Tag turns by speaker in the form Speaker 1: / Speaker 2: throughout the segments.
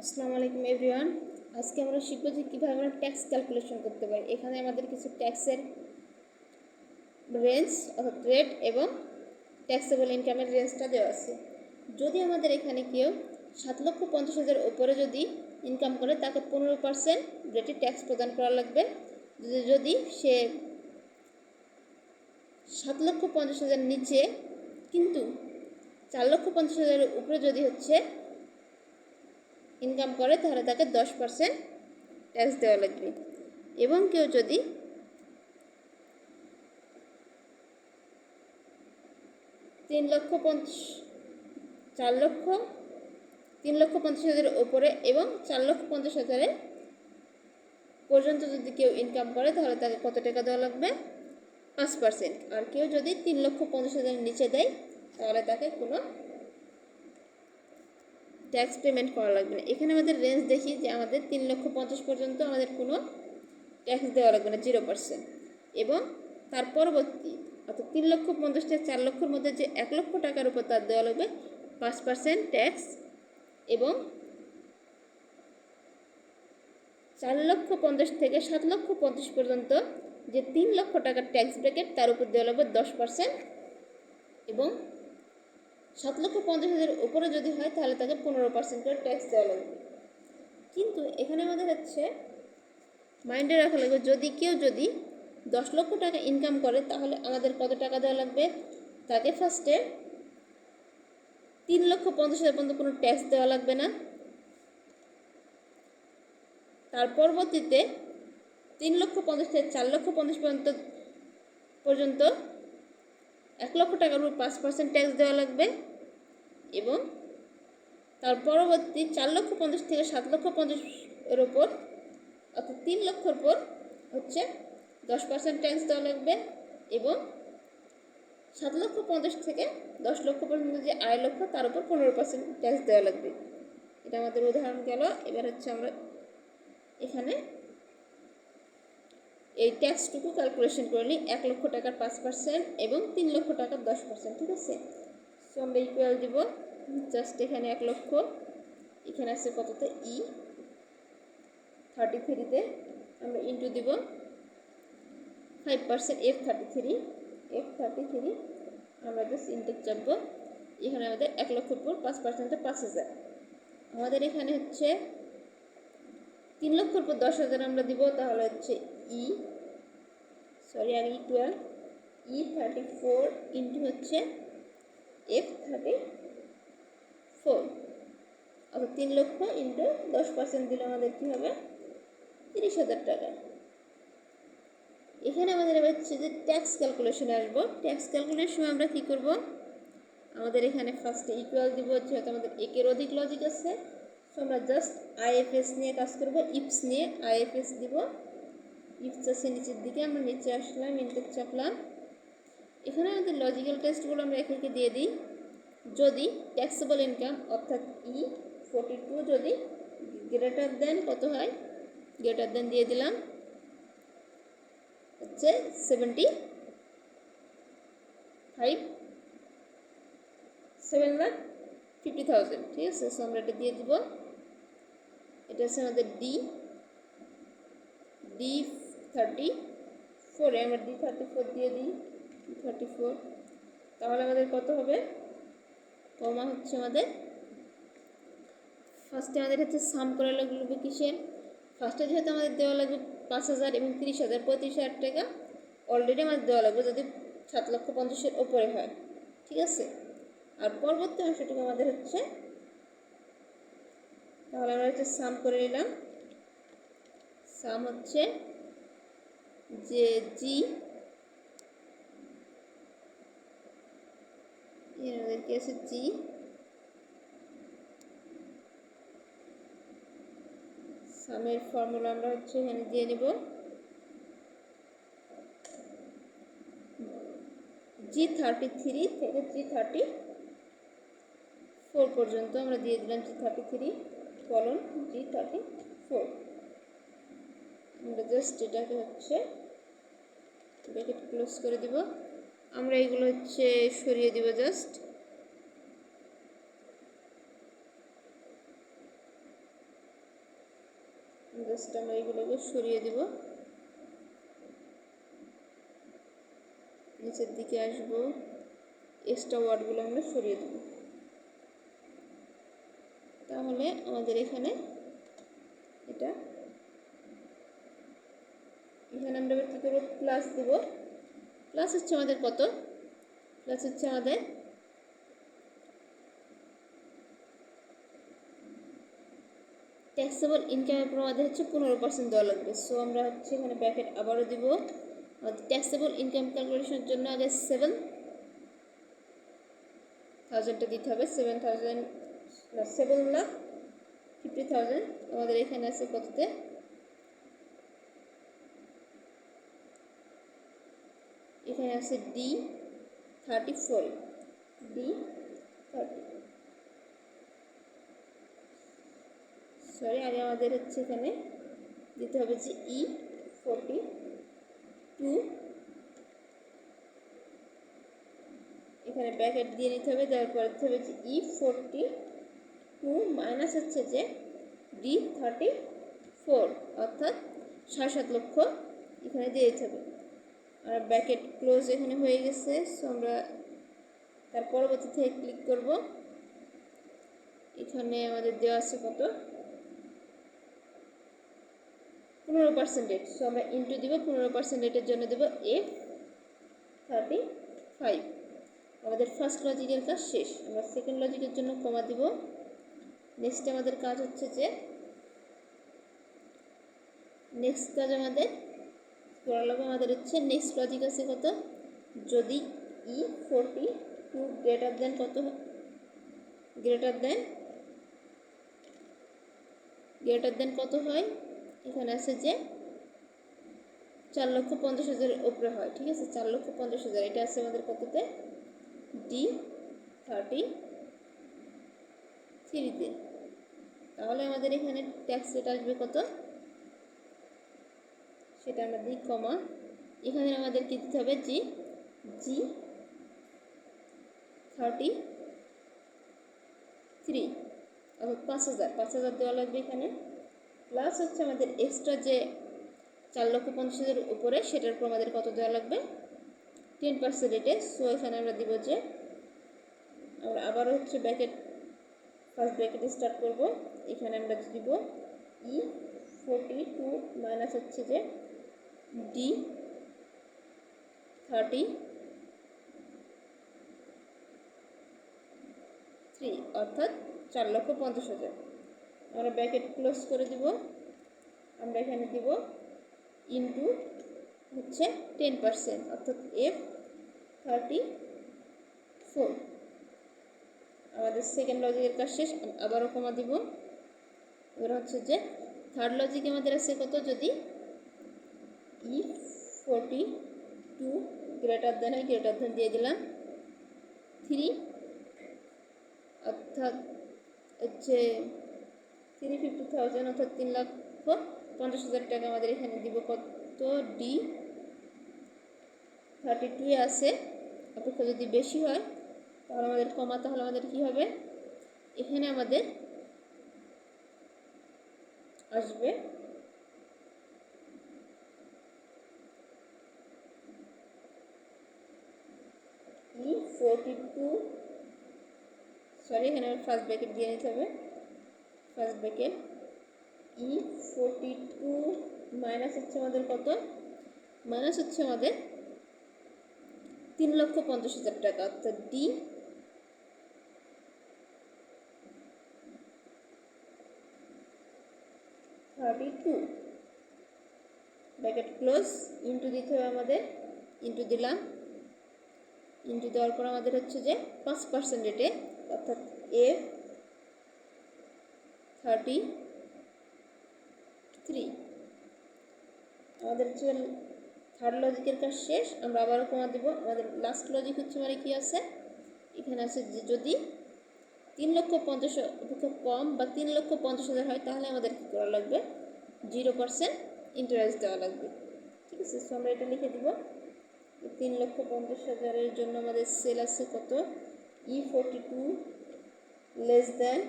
Speaker 1: আসসালামু আলাইকুম এভরিওয়ান। আজকে আমরা শিখব যে কীভাবে আমরা ট্যাক্স ক্যালকুলেশন করতে পারি। এখানে আমাদের কিছু ট্যাক্সের রেঞ্জ অর্থাৎ রেট এবং ট্যাক্সেবল ইনকামের রেঞ্জটা দেওয়া আছে। যদি আমাদের এখানে কেউ 7,50,000 উপরে যদি ইনকাম করে তাকে 15% রেটে ট্যাক্স প্রদান করা লাগবে। যদি সে 7,50,000 নিচে কিন্তু 4,50,000 উপরে যদি ইনকাম করে তাহলে তাকে 10% ট্যাক্স দেওয়া লাগবে। এবং কেউ যদি 3,50,000 উপরে এবং 4,50,000 পর্যন্ত যদি কেউ ইনকাম করে তাহলে তাকে কত টাকা দেওয়া লাগবে? 5%। আর কেউ যদি 3,50,000 নিচে দেয় তাহলে তাকে কোনো ট্যাক্স পেমেন্ট করা লাগবে না। এখানে আমাদের রেঞ্জ দেখি যে আমাদের 3,50,000 পর্যন্ত আমাদের কোনো ট্যাক্স দেওয়া লাগবে না, 0%। এবং তার পরবর্তী অর্থাৎ 3,50,000 থেকে 4 লক্ষের মধ্যে যে 1 লক্ষ টাকার উপর তার দেওয়া লাগবে 5% ট্যাক্স। এবং 4,50,000 থেকে 7,50,000 পর্যন্ত যে 3 লক্ষ টাকার ট্যাক্স ব্র্যাকেট তার উপর দেওয়া লাগবে 10%। এবং 7,50,000 উপরে যদি হয় তাহলে তাকে 15% করে ট্যাক্স দেওয়া লাগবে। কিন্তু এখানে আমাদের মাইন্ডে রাখা লাগবে যদি কেউ 10 লক্ষ টাকা ইনকাম করে তাহলে আমাদের কত টাকা দেওয়া লাগবে? তাকে ফার্স্টে 3,50,000 পর্যন্ত কোনো ট্যাক্স দেওয়া লাগবে না। তার পরবর্তীতে 3,50,000 থেকে 4,50,000 পর্যন্ত 1 লক্ষ টাকার উপর 5% ট্যাক্স দেওয়া লাগবে। এবং তার পরবর্তী 4,50,000 থেকে 7,50,000 উপর অর্থাৎ 3 লক্ষর উপর 10% ট্যাক্স দেওয়া লাগবে। এবং 7,50,000 থেকে 10 লক্ষ পর্যন্ত যে 2.5 লক্ষ তার উপর 15% ট্যাক্স দেওয়া লাগবে। এটা আমাদের উদাহরণ গেল। এবার আমরা এখানে এই ট্যাক্সটুকু ক্যালকুলেশন করে নিই। 1 লক্ষ টাকার 5% এবং 3 লক্ষ টাকার 10%। ঠিক আছে, সো আমরা ইকুয়াল দিব জাস্ট এখানে 1 লক্ষ, এখানে আছে কততে E33-তে আমরা ইন্টু দিব 5% F33 আমরা জাস্ট ইনটেক চাপবো। এখানে আমাদের 1 লক্ষের উপর 5% 5,000। আমাদের এখানে 3 লক্ষের উপর 10,000 আমরা দিব, তাহলে ইকুয়াল E34 ইন্টু F34 অর্থাৎ 3 লক্ষ ইন্টু 10% দিলে আমাদের কী হবে? 30,000 টাকা। এখানে আমাদের এবার যে ট্যাক্স ক্যালকুলেশনে আসবো। ট্যাক্স ক্যালকুলেশনে আমরা কী করব? আমাদের এখানে ফার্স্টে ইকুয়াল দিব, যেহেতু আমাদের একের অধিক লজিক আছে, সো আমরা জাস্ট আইএফএস নিয়ে কাজ করব। ইফস নিয়ে আইএফএস দিব। ইফস আছে নিচের দিকে, আমরা নিচে আসলাম, ইনটেক চাপলাম। এখানে আমাদের লজিক্যাল টেস্টগুলো আমরা একে দিয়ে দিই। যদি ট্যাক্সেবল ইনকাম অর্থাৎ E42 যদি গ্রেটার দেন কত হয়? গ্রেটার দেন দিয়ে দিলাম 7,50,000। ঠিক আছে, সো আমরা এটা দিয়ে দিব। এটা হচ্ছে আমাদের D34, আমরা D34 দিয়ে দিই। D34 তাহলে আমাদের কত হবে? কমা আমাদের ফার্স্টে আমাদের সাম করা লাগবে কিসের? ফার্স্টে যেহেতু আমাদের দেওয়া লাগবে 5,000 এবং 30,000, 35,000 টাকা অলরেডি আমাদের দেওয়া লাগবে যদি 7,50,000 ওপরে হয়। ঠিক আছে, আর পরবর্তী অংশটুকু আমাদের তাহলে আমরা সাম করে নিলাম। সাম যে জি আমাদের কি আছে? জি সামের ফর্মুলা আমরা এখানে দিয়ে নেব। G33 থেকে G34 পর্যন্ত আমরা দিয়ে দিলাম G33:G34। আমরা জাস্ট এটাকে ব্র্যাকেট ক্লোজ করে দিব। আমরা এগুলো সরিয়ে দিব জাস্ট। জাস্ট আমরা এগুলোকে সরিয়ে দিব, নিচের দিকে আসবো, এক্সট্রা ওয়ার্ডগুলো আমরা সরিয়ে দেব। তাহলে আমাদের এখানে এটা, এখানে আমরা কী করবো, প্লাস দেব। প্লাস হচ্ছে আমাদের কত, প্লাস হচ্ছে আমাদের ট্যাক্সেবল ইনকামের উপর আমাদের হচ্ছে 15% দেওয়া লাগবে। সো আমরা হচ্ছে এখানে ব্র্যাকেট আবারও দিব। আমাদের ট্যাক্সেবল ইনকাম ক্যালকুলেশনের জন্য আগে 7,000টা দিতে হবে। 7,50,000 আমাদের এখানে আছে কততে, এখানে আছে D34, D30, সরি আগে আমাদের হচ্ছে এখানে দিতে হবে যে E42, এখানে ব্র্যাকেট দিয়ে নিতে হবে, দেওয়ার পর দিতে হবে যে E42 মাইনাস হচ্ছে যে D34, অর্থাৎ 7.5 লক্ষ এখানে দিয়ে দিতে হবে। আর ব্র্যাকেট ক্লোজ এখানে হয়ে গেছে। সো আমরা তার পরবর্তী থেকে ক্লিক করব। এখানে আমাদের দেওয়া আছে কত, 15% রেট। সো আমরা ইন্টু দিব, 15% রেটের জন্য দেব F35। আমাদের ফার্স্ট লজিকের কাজ শেষ। আমরা সেকেন্ড লজিকের জন্য কমা দিব। নেক্সট আমাদের কাজ হচ্ছে যে, নেক্সট কাজ আমাদের করা লাগবে, আমাদের হচ্ছে নেক্সট লজিক আছে কত, যদি E42 গ্রেটার দেন কত, গ্রেটার দেন কত হয়, এখানে আছে যে 4,50,000 উপরে হয়। ঠিক আছে, 4,50,000, এটা আছে আমাদের কততে, D33-তে। তাহলে আমাদের এখানে ট্যাক্স রেট আসবে কত, সেটা আমরা দিই কমা। এখানে আমাদের কি দিতে হবে, G33, অর্থাৎ 5,000 দেওয়া লাগবে এখানে। প্লাস হচ্ছে আমাদের এক্সট্রা যে 4,50,000 উপরে, সেটার উপর আমাদের কত দেওয়া লাগবে, 10% রেটে। সো এখানে আমরা দিব যে, আমরা আবারও হচ্ছে ফার্স্ট ব্র্যাকেট স্টার্ট করব। এখানে আমরা দিব E42 মাইনাস হচ্ছে যে D33, অর্থাৎ 4,50,000। আমরা ব্র্যাকেট ক্লোজ করে দিব। আমরা এখানে দিব ইন্টু হচ্ছে 10%, অর্থাৎ F34। আমাদের সেকেন্ড লজিকের কাজ শেষ। আবারও কমা দিব। এবার হচ্ছে যে থার্ড লজিকে আমাদের আছে কত, যদি E42 গ্রেটার দেন হয়, গ্রেটার দেন দিয়ে দিলাম 3, অর্থাৎ হচ্ছে 350,000, অর্থাৎ 3,50,000 টাকা আমাদের এখানে দিব কত, D32 আছে। অপেক্ষা যদি বেশি হয় তাহলে আমাদের কমা, তাহলে আমাদের কি হবে, এখানে আমাদের আসবে E42, সরি এখানে ফার্স্ট ব্র্যাকেট দিয়ে নিতে হবে। ফার্স্ট ব্র্যাকেট E42 মাইনাস হচ্ছে আমাদের কত, মাইনাস হচ্ছে আমাদের 3,50,000 টাকা, অর্থাৎ D32, ব্র্যাকেট ক্লোজ, ইন্টু দিতে হবে আমাদের, ইন্টু দিলাম। ইন্টু দেওয়ার পর আমাদের হচ্ছে যে 5% রেটে, অর্থাৎ F33। আমাদের হচ্ছে থার্ড লজিকের কাজ শেষ। আমরা আবারও কমা দেব। আমাদের লাস্ট লজিক হচ্ছে মানে কি আছে, এখানে আছে যে যদি 3,50,000 অপেক্ষা কম বা 3,50,000 হয়, তাহলে আমাদের কী করা লাগবে, 0% ইন্টারেস্ট দেওয়া লাগবে। ঠিক আছে, সো আমরা এটা লিখে দিব। 3,50,000 জন্য আমাদের সেল আছে কত, E42 < 3,50,000 > 0% 0% ইন্টারেস্ট দেওয়া লাগবে। 3,50,000 > 0%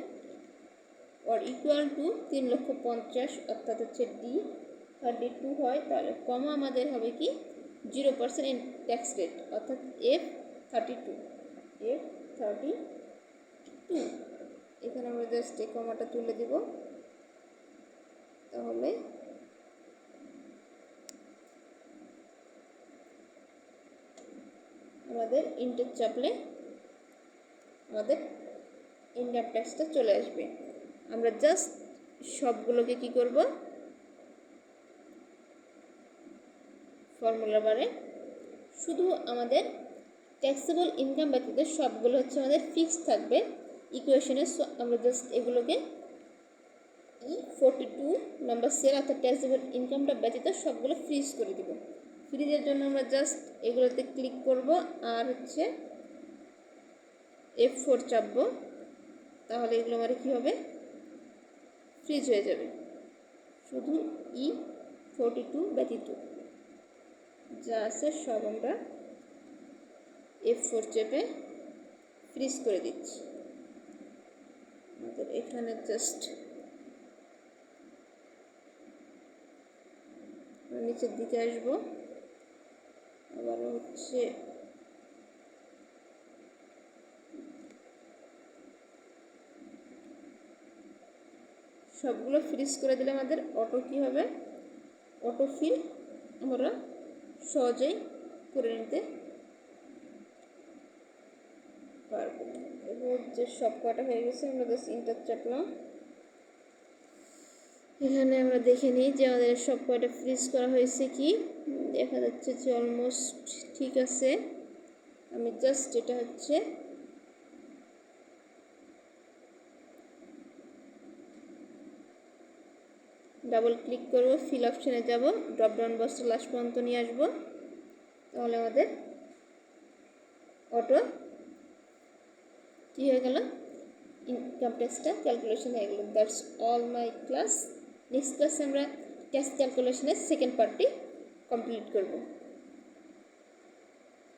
Speaker 1: or equal to 3,50,000 অর্থাৎ হচ্ছে ডি 32 হয়, তাহলে কমা আমাদের হবে কি 0% ইন ট্যাক্স রেট অর্থাৎ F32 এখানে আমরা জাস্ট এই কমাটা তুলে দিব, তাহলে আমাদের ইনটেক চাপলে আমাদের ইনকাম ট্যাক্সটা চলে আসবে। আমরা জাস্ট সবগুলোকে কি করব, ফর্মুলা বারে শুধু আমাদের ট্যাক্সেবল ইনকাম ব্যতীত সবগুলো হচ্ছে আমাদের ফিক্স থাকবে ইকুয়েশনে। সো আমরা জাস্ট এগুলোকে E42 নাম্বার সেল অর্থাৎ ট্যাক্সেবল ইনকামটা ব্যতীত সবগুলো ফ্রিজ করে দিব। ফ্রিজের জন্য আমরা জাস্ট এগুলোতে ক্লিক করব আর হচ্ছে F4 চাপবো, তাহলে এগুলো আমার কী হবে, ফ্রিজ হয়ে যাবে। শুধু E42 ব্যতীত যা আছে সব আমরা F4 চেপে ফ্রিজ করে দিচ্ছি। আমাদের এখানে জাস্ট নিচের দিকে আসবো, আবার হচ্ছে সবগুলো ফ্রিজ করে দিলে আমাদের অটো কী হবে, অটো ফিল আমরা সহজেই করে নিতে পারবো। এবার যে সব কটা হয়ে গেছে আমরা জাস্ট ইন্টার চাপলাম। এখানে আমরা দেখে নিই যে আমাদের সব কয়টা ফ্রিজ করা হয়েছে কি, দেখা যাচ্ছে যে অলমোস্ট ঠিক আছে। আমি জাস্ট এটা হচ্ছে ডাবল ক্লিক করব, ফিল অপশানে যাব, ড্রপডাউন বক্সটা লাস্ট পর্যন্ত নিয়ে আসবো, তাহলে আমাদের অটো কী হয়ে গেল, ইনকাম ট্যাক্সটা ক্যালকুলেশন হয়ে গেল। That's all my class. Next ক্লাসে আমরা ট্যাক্স ক্যালকুলেশনের সেকেন্ড পার্টটি কমপ্লিট করব।